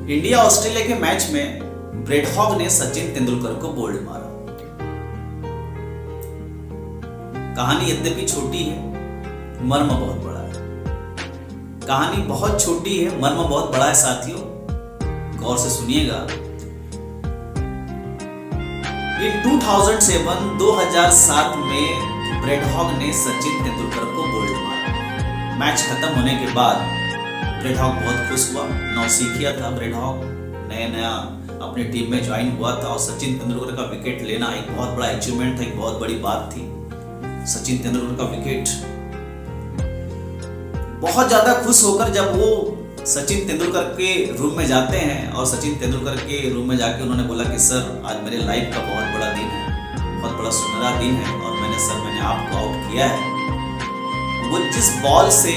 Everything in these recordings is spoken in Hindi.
इंडिया ऑस्ट्रेलिया के मैच में ब्रेड हॉग ने सचिन तेंदुलकर को बोल्ड मारा। कहानी यद्यपि छोटी है, मर्म बहुत बड़ा है। कहानी बहुत छोटी है, मर्म बहुत बड़ा है साथियों, गौर से सुनिएगा। इन 2007 में ब्रेड हॉग ने सचिन तेंदुलकर को बोल्ड मारा। मैच खत्म होने के बाद ब्रेड हॉग बहुत खुश हुआ। नौसिखिया था ब्रेड हॉग, नया अपनी टीम में ज्वाइन हुआ था और सचिन तेंदुलकर का विकेट लेना एक बहुत बड़ा अचीवमेंट था, एक बहुत बड़ी बात थी। सचिन तेंदुलकर का विकेट, बहुत ज्यादा खुश होकर जब वो सचिन तेंदुलकर के रूम में जाते हैं और सचिन तेंदुलकर के रूम में जाके उन्होंने बोला कि सर आज मेरे लाइफ का बहुत बड़ा दिन है, बहुत बड़ा सुनहरा दिन है और मैंने आपको आउट किया है। वो जिस बॉल से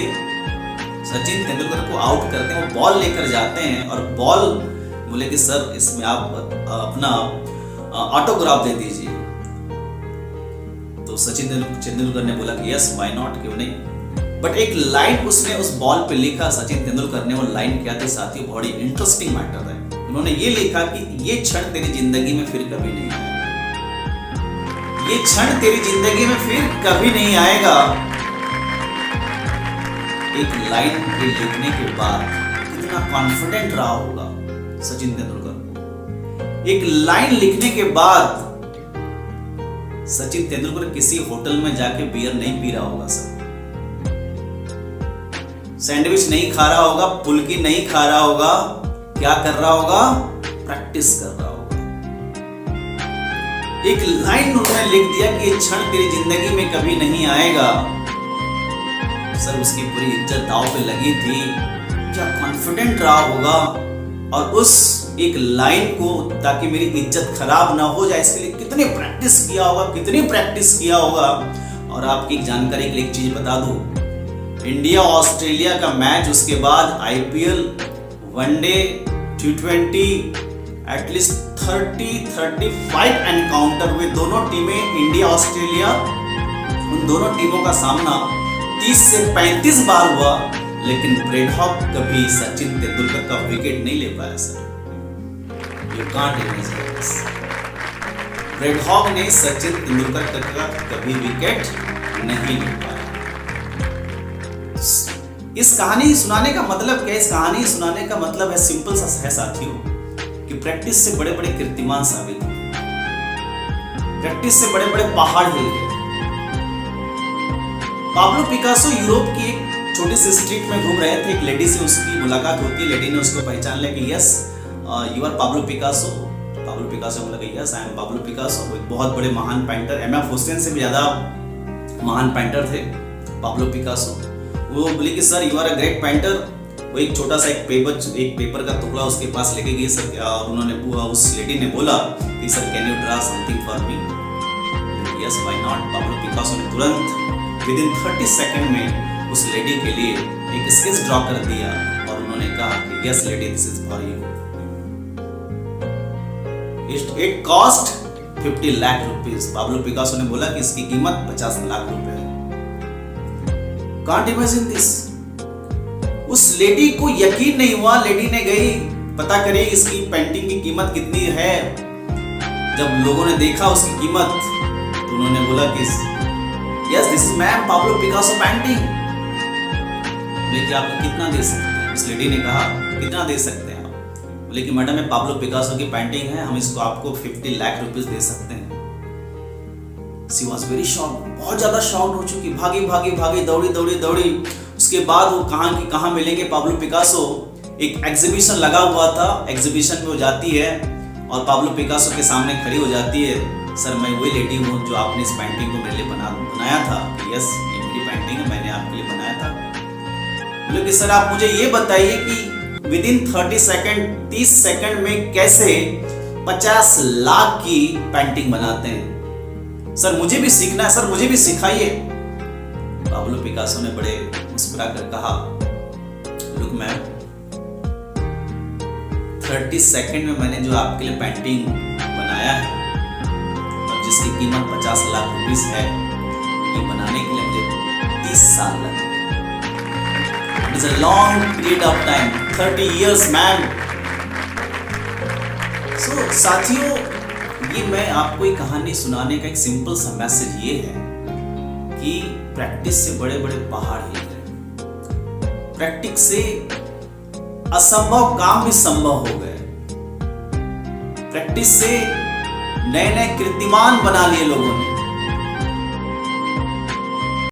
सचिन तेंदुलकर को आउट करते हैं, वो बॉल लेकर जाते हैं और बॉल बोले कि सर इसमें आप अपना ऑटोग्राफ दे दीजिए। तो सचिन तेंदुलकर ने बोला कि यस व्हाई नॉट, क्यों नहीं। बट एक लाइन उसने उस बॉल पे लिखा सचिन तेंदुलकर ने, वो लाइन क्या थी साथियों, बड़ी इंटरेस्टिंग मैटर है। उन्होंने ये लिखा कि ये क्षण तेरी जिंदगी में फिर कभी नहीं आएगा, ये क्षण तेरी जिंदगी में फिर कभी नहीं आएगा। एक लाइन के लिखने के बाद कितना कॉन्फिडेंट रहा होगा सचिन तेंदुलकर। एक लाइन लिखने के बाद सचिन तेंदुलकर किसी होटल में जाके बियर नहीं पी रहा होगा सर, सैंडविच नहीं खा रहा होगा, फुल्की नहीं खा रहा होगा, क्या कर रहा होगा, प्रैक्टिस कर रहा होगा। एक लाइन उन्होंने लिख दिया कि ये क्षण तेरी जिंदगी में कभी नहीं आएगा। सर उसकी पूरी इज्जत दांव पे लगी थी, क्या कॉन्फिडेंट रहा होगा। और उस एक लाइन को, ताकि मेरी इज्जत खराब ना हो जाए, इसके लिए कितनी प्रैक्टिस किया होगा, कितनी प्रैक्टिस किया होगा। और आपकी जानकारी के लिए एक चीज बता दूं, इंडिया ऑस्ट्रेलिया का मैच, उसके बाद IPL, one day, T20, at least 30-35 encounter हुए। दोनों टीमें, इंडिया ऑस्ट्रेलिया, उन दोनों टीमों का सामना 30 से 35 बार हुआ, लेकिन ब्रेड हॉग कभी सचिन तेंदुलकर का विकेट नहीं ले पाया sir. You can't imagine this. Brad Hogg ने सचिन तेंदुलकर का कभी विकेट नहीं ले पाया। इस कहानी सुनाने का मतलब क्या है? इस कहानी सुनाने का मतलब है, सिंपल सा है साथियों, कि प्रैक्टिस से बड़े बड़े कीर्तिमान साबित हुए, प्रैक्टिस से बड़े बड़े पहाड़ हिल गए। पाब्लो पिकासो यूरोप की एक छोटी सी स्ट्रीट में घूम रहे थे, एक लेडी से उसकी मुलाकात होती है। लेडी ने उसको पहचान लिया कि yes you are Pablo Picasso. Pablo Picasso बोला कि yes I am Pablo Picasso. वो एक बहुत बड़े महान पेंटर, एमएफ हुसैन से भी ज्यादा महान पेंटर थे पाब्लो पिकासो। वो बोले कि sir you are a great painter. वो एक छोटा सा एक पेपर का टुकड़ा उसके पास लेके गई सर, और उन्होंने उस लेडी ने बोला कि sir can you draw something for me. Yes why not. Pablo Picasso ने तुरंत विदिन 30 सेकंड में उस लेडी के लिए एक स्केच ड्रॉ कर दिया और उन्होंने कहा कि yes lady this is for you. It cost 50 lakh rupees. Pablo Picasso ने बोला कि इसकी कीमत 50 लाख रुपए है। Can't imagine this. उस लेडी को यकीन नहीं हुआ। लेडी ने गई पता करी इसकी पेंटिंग की कीमत कितनी है। जब लोगों ने देखा उसकी कीमत, तो उन्होंने बोला कि yes this is ma'am Pablo Picasso painting. बोले कि आप कितना दे सकते हैं? उस लेडी ने कहा कितना दे सकते हैं आप? बोले कि मैडम ये पाब्लो पिकासो की पेंटिंग है, हम इसको आपको 50 लाख रुपीस दे सकते हैं। शी वॉज वेरी शॉक्ड, बहुत ज्यादा शॉक्ड हो चुकी, भागी दौड़ी। उसके बाद वो कहाँ मिलेंगे पाब्लो पिकासो। एक एग्जीबिशन लगा हुआ था, एग्जीबिशन में वो जाती है और पाब्लो पिकासो के सामने खड़ी हो जाती है। सर मैं वही लेडी हूँ जो आपने इस पेंटिंग को मेरे लिए बनाया था। यस ये मेरी पेंटिंग है, मैंने आपके लिए बनाया था। बोले कि सर आप मुझे ये बताइए कि विदिन 30 सेकंड में कैसे 50 लाख की पेंटिंग बनाते हैं? सर मुझे भी सीखना है, सर मुझे भी सिखाइए। पाब्लो पिकासो ने बड़े मुस्कुरा कर कहा, लुक मैम 30 सेकंड में मैंने जो आपके लिए पेंटिंग बनाया है और जिसकी कीमत 50 लाख रुपीस है, ये बनाने के लिए मुझे 30 साल लगे। It is a long period of time, 30 years, man. साथियों, ये मैं आपको एक कहानी सुनाने का एक सिंपल सा मैसेज ये है कि प्रैक्टिस से बड़े बड़े पहाड़ हिलते हैं। प्रैक्टिस से असंभव काम भी संभव हो गए। प्रैक्टिस से नए नए कीर्तिमान बना लिए लोगों ने।